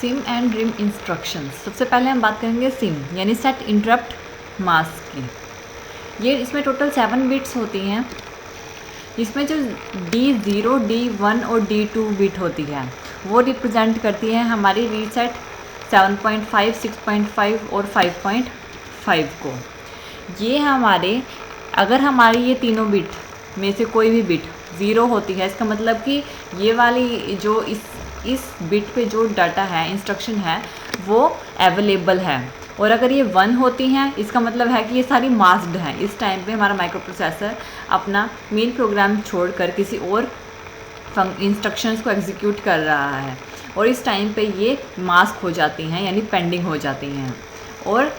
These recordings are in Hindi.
SIM and rim instructions. सबसे पहले हम बात करेंगे सिम यानी सेट इंटरप्ट मास्क की। ये इसमें टोटल 7 बिट्स होती हैं। इसमें जो D0, D1 और D2 बिट होती है वो रिप्रेजेंट करती है हमारी रीसेट 7.5, 6.5 और 5.5 को। ये हमारे अगर हमारी ये तीनों बिट में से कोई भी बिट 0 होती है, इसका मतलब कि ये वाली जो इस बिट पे जो डाटा है, इंस्ट्रक्शन है, वो अवेलेबल है। और अगर ये 1 होती हैं, इसका मतलब है कि ये सारी मास्क्ड हैं। इस टाइम पे हमारा माइक्रो प्रोसेसर अपना मेन प्रोग्राम छोड़कर किसी और इंस्ट्रक्शंस को एग्जीक्यूट कर रहा है और इस टाइम पे ये मास्क हो जाती हैं यानी पेंडिंग हो जाती हैं। और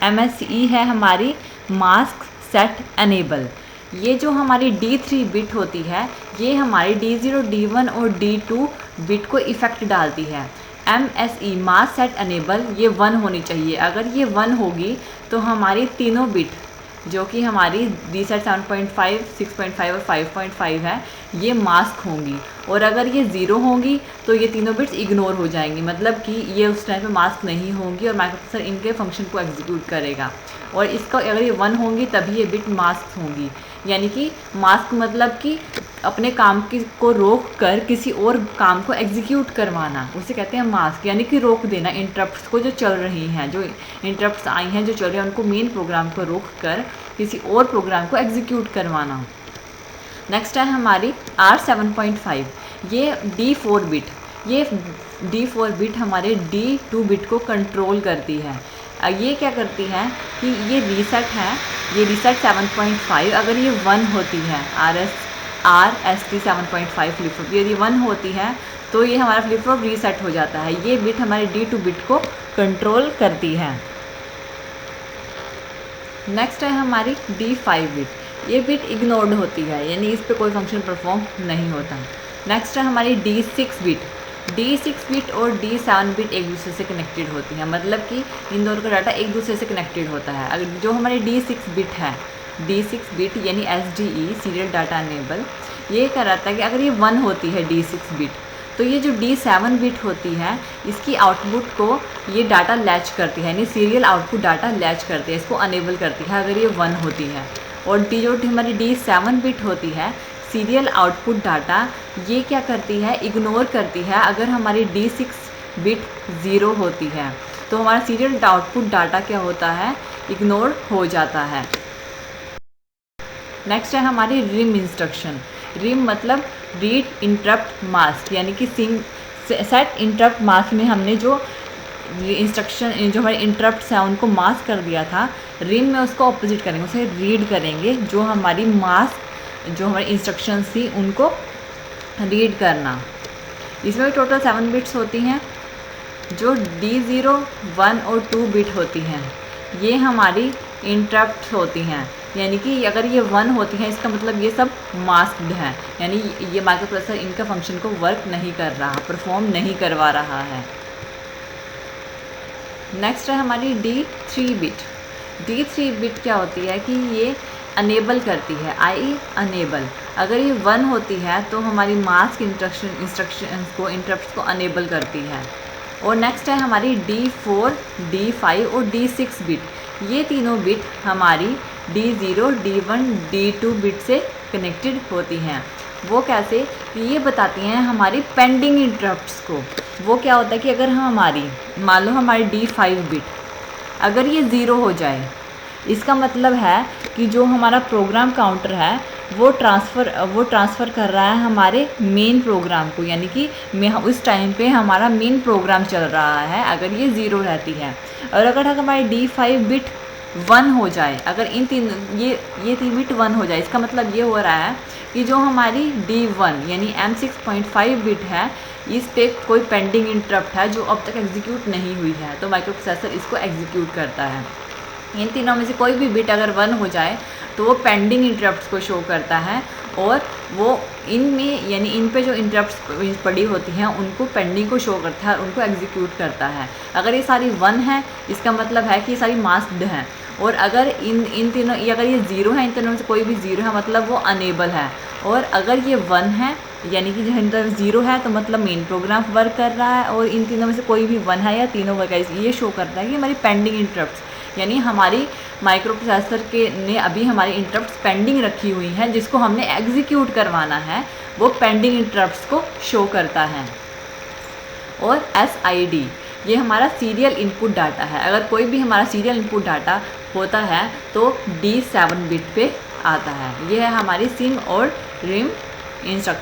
MSE है हमारी मास्क सेट एनेबल। ये जो हमारी D3 बिट होती है ये हमारी D0, D1 और D2 बिट को इफ़ेक्ट डालती है। MSE मास्क सेट एनेबल ये 1 होनी चाहिए। अगर ये 1 होगी तो हमारी तीनों बिट जो कि हमारी रीसेट 7.5, 6.5 और 5.5 है ये मास्क होंगी। और अगर ये 0 होंगी तो ये तीनों बिट्स इग्नोर हो जाएंगी, मतलब कि ये उस टाइम पे मास्क नहीं होंगी और माइक्रोप्रोसेसर इनके फंक्शन को एग्जीक्यूट करेगा। और इसका अगर ये 1 होंगी तभी ये बिट मास्क होंगी। यानी कि मास्क मतलब कि अपने काम को रोक कर किसी और काम को एग्जीक्यूट करवाना, उसे कहते हैं मास्क। यानी कि रोक देना इंटरप्ट्स को जो चल रही हैं, जो इंटरप्ट्स आई हैं जो चल रही हैं उनको मेन प्रोग्राम को रोक कर किसी और प्रोग्राम को एग्जीक्यूट करवाना। नेक्स्ट है हमारी R7.5। ये D4 बिट, ये D4 बिट हमारे D2 बिट को कंट्रोल करती है। ये क्या करती है कि ये रीसेट है, ये रीसेट 7.5 अगर ये 1 होती है, RST 7.5 फ्लिप फ्लॉप यदि 1 होती है तो ये हमारा फ्लिप फ्लॉप रीसेट हो जाता है। ये बिट हमारे D2 बिट को कंट्रोल करती है। नेक्स्ट है हमारी D5 बिट। ये बिट इग्नोर्ड होती है यानी इस पर कोई फंक्शन परफॉर्म नहीं होता। नेक्स्ट है हमारी D6 बिट। D6 बिट और D7 बिट एक दूसरे से कनेक्टेड होती हैं, मतलब कि इन दोनों का डाटा एक दूसरे से कनेक्टेड होता है। अगर जो हमारी D6 बिट है, D6 बिट यानी SDE सीरियल डाटा अनेबल, ये क्या रहता है कि अगर ये 1 होती है D6 बिट तो ये जो D7 बिट होती है इसकी आउटपुट को ये डाटा लैच करती है यानी सीरियल आउटपुट डाटा लैच करती है, इसको अनेबल करती है अगर ये 1 होती है। और जो हमारी D7 बिट होती है सीरियल आउटपुट डाटा ये क्या करती है, इग्नोर करती है। अगर हमारी D6 बिट 0 होती है तो हमारा सीरियल आउटपुट डाटा क्या होता है, इग्नोर हो जाता है। नेक्स्ट है हमारी रिम इंस्ट्रक्शन। रिम मतलब रीड इंटरप्ट मास्क, यानी कि सेट इंटरप्ट मास्क में हमने जो इंस्ट्रक्शन जो हमारे इंटरप्ट्स हैं उनको मास्क कर दिया था, रिम में उसको ऑपोजिट करेंगे, उसे रीड करेंगे। जो हमारी मास्क जो हमारी इंस्ट्रक्शंस थी उनको रीड करना। इसमें भी टोटल 7 बिट्स होती हैं। जो D0, 1 और 2 बिट होती हैं ये हमारी इंटरप्ट होती हैं, यानी कि अगर ये 1 होती हैं इसका मतलब ये सब मास्क्ड हैं, यानी ये माइक्रो प्रोसेसर इनका फंक्शन को वर्क नहीं कर रहा, परफॉर्म नहीं करवा रहा है। नेक्स्ट है हमारी D3 बिट। D3 बिट क्या होती है कि ये अनेबल करती है, अनेबल। अगर ये 1 होती है तो हमारी मास्क इंस्ट्रक्शंस को, इंटरप्ट्स को अनेबल करती है। और नेक्स्ट है हमारी D4, D5 और D6 बिट। ये तीनों बिट हमारी D0, D1, D2 बिट से कनेक्टेड होती हैं। वो कैसे कि ये बताती हैं हमारी पेंडिंग इंटरप्ट्स को। वो क्या होता है कि अगर हमारी मान लो हमारी D5 बिट अगर ये 0 हो जाए, इसका मतलब है कि जो हमारा प्रोग्राम काउंटर है वो ट्रांसफ़र कर रहा है हमारे मेन प्रोग्राम को, यानी कि उस टाइम पे हमारा मेन प्रोग्राम चल रहा है अगर ये 0 रहती है। और अगर हमारी D5 बिट 1 हो जाए, अगर इन तीन ये 3 बिट 1 हो जाए, इसका मतलब ये हो रहा है कि जो हमारी D1 यानी M6.5 बिट है इस पे कोई पेंडिंग इंटरप्ट है जो अब तक एग्जीक्यूट नहीं हुई है, तो माइक्रो प्रोसेसर इसको एग्जीक्यूट करता है। इन तीनों में से कोई भी बिट अगर 1 हो जाए तो वो पेंडिंग इंटरप्ट्स को शो करता है और वो इनमें यानी इन पे जो इंटरप्ट्स पड़ी होती हैं उनको पेंडिंग को शो करता है और उनको एग्जीक्यूट करता है। अगर ये सारी 1 है इसका मतलब है कि ये सारी मास्क्ड हैं, और अगर इन तीनों अगर ये 0 है, इन तीनों में से कोई भी 0 है मतलब वो अनेबल है, और अगर ये 1 है यानी कि जहाँ तरफ 0 है तो मतलब मेन प्रोग्राम वर्क कर रहा है, और इन तीनों में से कोई भी 1 है या तीनों वर्क है, ये शो करता है कि हमारी पेंडिंग इंटरप्ट्स, यानी हमारी माइक्रो प्रोसेसर के ने अभी हमारी इंटरप्ट्स पेंडिंग रखी हुई हैं जिसको हमने एग्जीक्यूट करवाना है, वो पेंडिंग इंटरप्ट्स को शो करता है। और SID ये हमारा सीरियल इनपुट डाटा है। अगर कोई भी हमारा सीरियल इनपुट डाटा होता है तो D7 बिट पे आता है। ये है हमारी सिम और रिम इंस्ट्रक्शन।